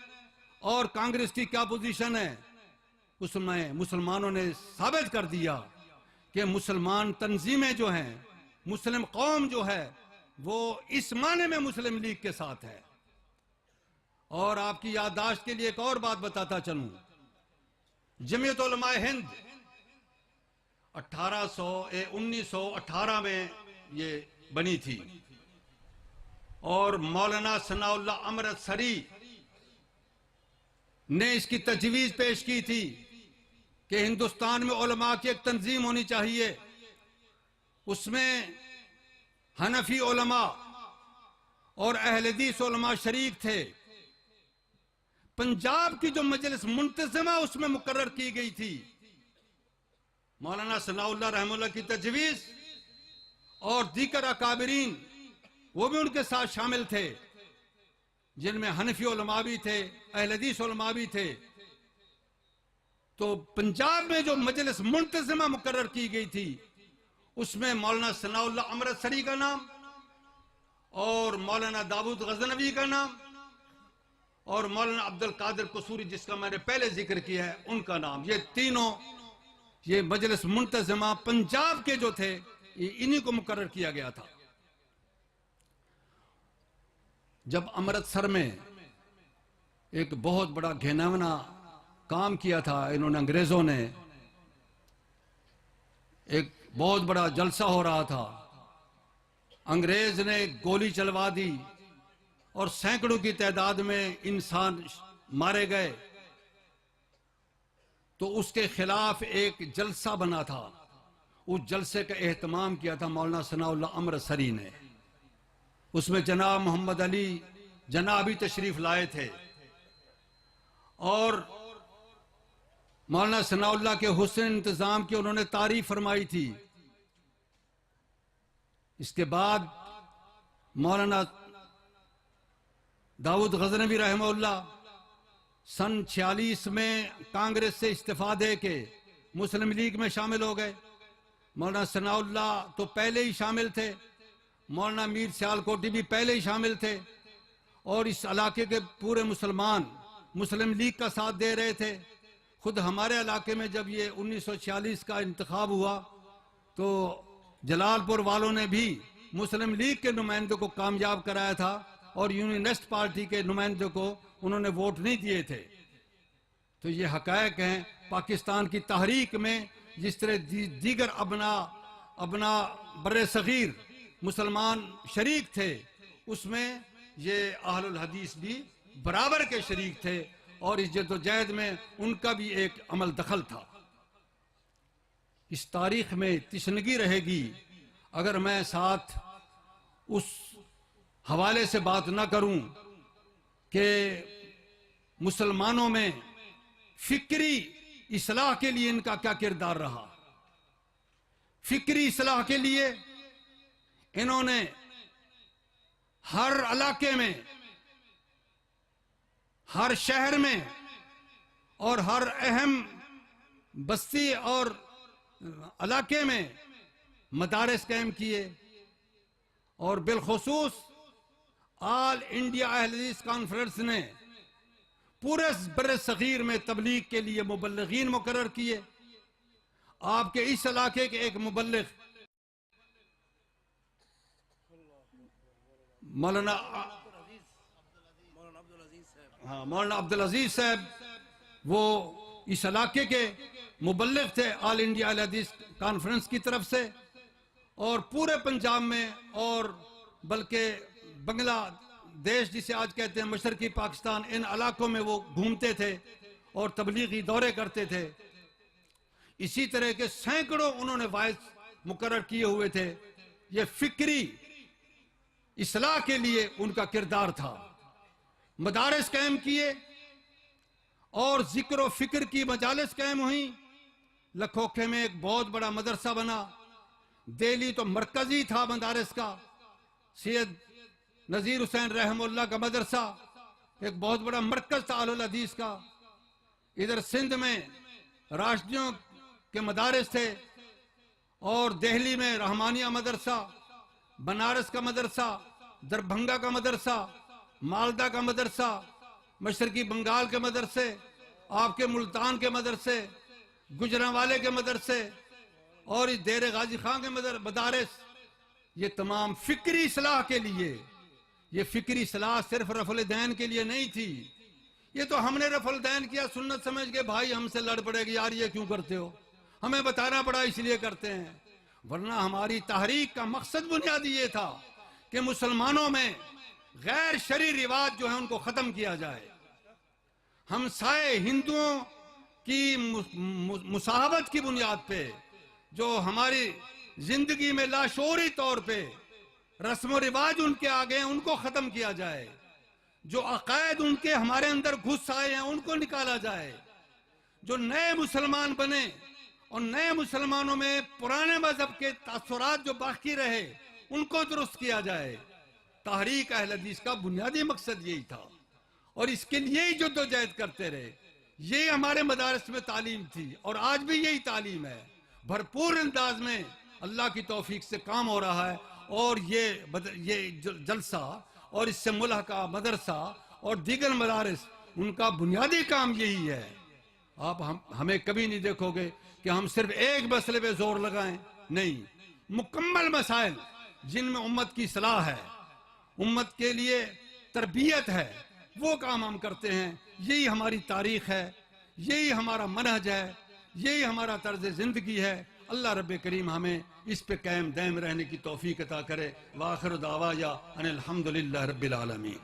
और कांग्रेस की क्या पोजीशन है। उसमें मुसलमानों ने साबित कर दिया कि मुसलमान तंजीमें जो हैं, मुस्लिम कौम जो है, वो इस माने में मुस्लिम लीग के साथ है। और आपकी याददाश्त के लिए एक और बात बताता चलूं, जमीयत उलमाए हिंद 1918 में ये बनी थी और मौलाना सनाउल्लाह अमृतसरी ने इसकी तजवीज पेश की थी कि हिंदुस्तान में उलमा की एक तंजीम होनी चाहिए। उसमें हनफी उलमा और अहले हदीस उलमा शरीक थे। पंजाब की जो मजलिस मुंतज़िमा उसमें मुकर्रर की गई थी, मौलाना सनाउल्लाह रहमतुल्लाह की तजवीज़ और दीगर अकाबरीन वो भी उनके साथ शामिल थे, जिनमें हनफी उलमा भी थे, अहले हदीस उलमा भी थे। तो पंजाब में जो मजलिस मुंतज़िमा मुकर्रर की गई थी उसमें मौलाना सनाउल्लाह अमृतसरी का नाम और मौलाना दाऊद गज़नवी का नाम और मौलाना अब्दुल कादिर कसूरी, जिसका मैंने पहले जिक्र किया है, उनका नाम, ये तीनों, ये मजलिस मुंतज़िमा पंजाब के जो थे इन्हीं को मुकर्रर किया गया था। जब अमृतसर में एक बहुत बड़ा घिनौना काम किया था इन्होंने, अंग्रेजों ने, एक बहुत बड़ा जलसा हो रहा था, अंग्रेज ने गोली चलवा दी और सैकड़ों की तादाद में इंसान मारे गए, तो उसके खिलाफ एक जलसा बना था। उस जलसे का एहतमाम किया था मौलाना सनाउल्लाह अमृतसरी ने। उसमें जनाब मोहम्मद अली जना भी तशरीफ लाए थे और मौलाना सनाउल्लाह के हुस्न इंतजाम की उन्होंने तारीफ फरमाई थी। इसके बाद मौलाना दाऊद गज़नवी रहमतुल्लाह सन 46 में कांग्रेस से इस्तीफा दे के मुस्लिम लीग में शामिल हो गए। मौलाना सनाउल्लाह तो पहले ही शामिल थे, मौलाना मीर सियालकोटी भी पहले ही शामिल थे और इस इलाके के पूरे मुसलमान मुस्लिम लीग का साथ दे रहे थे। खुद हमारे इलाके में जब ये 1946 का इंतखाब हुआ तो जलालपुर वालों ने भी मुस्लिम लीग के नुमाइंदों को कामयाब कराया था और यूनियनिस्ट पार्टी के नुमाइंदों को उन्होंने वोट नहीं दिए थे। तो ये हकायक हैं। पाकिस्तान की तहरीक में जिस तरह दीगर अपना बर्रे सगीर मुसलमान शरीक थे, उसमें ये अहलुल हदीस भी बराबर के शरीक थे और इस जद्दोजहद में उनका भी एक अमल दखल था। इस तारीख में तिश्नगी रहेगी अगर मैं साथ उस हवाले से बात न करूं कि मुसलमानों में फिक्री इस्लाह के लिए इनका क्या किरदार रहा। फिक्री इस्लाह के लिए इन्होंने हर इलाके में, हर शहर में और हर अहम बस्ती और इलाके में मदारिस कायम किए और बिलखुसूस ऑल इंडिया अहले हदीस कॉन्फ्रेंस ने पूरे बर्रे सगीर में तबलीग के लिए मुबल्लिगीन मुकर्रर किए। आपके इस इलाके के एक मुबल्लिग मौलाना अब्दुल अजीज साहब, वो इस इलाके के मुबल्लिग थे ऑल इंडिया अहले हदीस कॉन्फ्रेंस की तरफ से और पूरे पंजाब में और बल्कि बांग्लादेश जिसे आज कहते हैं मशरकी पाकिस्तान, इन इलाकों में वो घूमते थे और तबलीगी दौरे करते थे। इसी तरह के सैकड़ों उन्होंने वाइस मुकर्रर किए हुए थे। ये फिक्री इस्लाह के लिए उनका किरदार था। मदारिस कायम किए और जिक्र व फिक्र की मजालिस कायम हुई। लखोखे में एक बहुत बड़ा मदरसा बना। दिल्ली तो मरकजी था मदारिस का, सैयद नजीर हुसैन रहमुल्लाह का मदरसा एक बहुत बड़ा मरकज था अहलुल हदीस का। इधर सिंध में राशदियों के मदारिस थे और दिल्ली में रहमानिया मदरसा, बनारस का मदरसा, दरभंगा का मदरसा, मालदा का मदरसा, मशरकी बंगाल के मदरसे, आपके मुल्तान के मदरसे, गुजरांवाले के मदरसे और इस देर गाजी खां के मदारिस, ये तमाम फिक्री इस्लाह के लिए। ये फिक्री इस्लाह सिर्फ रफल दैन के लिए नहीं थी। ये तो हमने रफल दैन किया सुन्नत समझ के, भाई हमसे लड़ पड़ेगी यार ये क्यों करते हो, हमें बताना पड़ा इसलिए करते हैं। वरना हमारी तहरीक का मकसद बुनियादी ये था कि मुसलमानों में गैर शरई रिवाज जो है उनको खत्म किया जाए। हम साए हिंदुओं की मुसाहबत की बुनियाद पे जो हमारी जिंदगी में लाशोरी तौर पे रस्म रिवाज उनके आ गए उनको खत्म किया जाए। जो अकायद उनके हमारे अंदर घुस आए हैं उनको निकाला जाए। जो नए मुसलमान बने और नए मुसलमानों में पुराने मजहब के तासुरात जो बाकी रहे उनको दुरुस्त किया जाए। तहरीक अहल हदीस का बुनियादी मकसद यही था और इसके लिए ही जद्दोजहद करते रहे। ये हमारे मदारस में तालीम थी और आज भी यही तालीम है। भरपूर अंदाज में अल्लाह की तौफीक से काम हो रहा है और ये जलसा और इससे मुल्हका मदरसा और दीगर मदारस उनका बुनियादी काम यही है। आप हमें कभी नहीं देखोगे कि हम सिर्फ एक मसले पे जोर लगाएं, नहीं, मुकम्मल मसाइल जिनमें उम्मत की सलाह है, उम्मत के लिए तरबियत है, वो काम हम करते हैं। यही हमारी तारीख है, यही हमारा मनहज है, यही हमारा तर्ज जिंदगी है। अल्लाह रब्बे करीम हमें इस पे कायम दायम रहने की तौफीक अता करे। वाखिर दावा या अनिल हम्दुलिल्लाह रब्बिल आलमीन।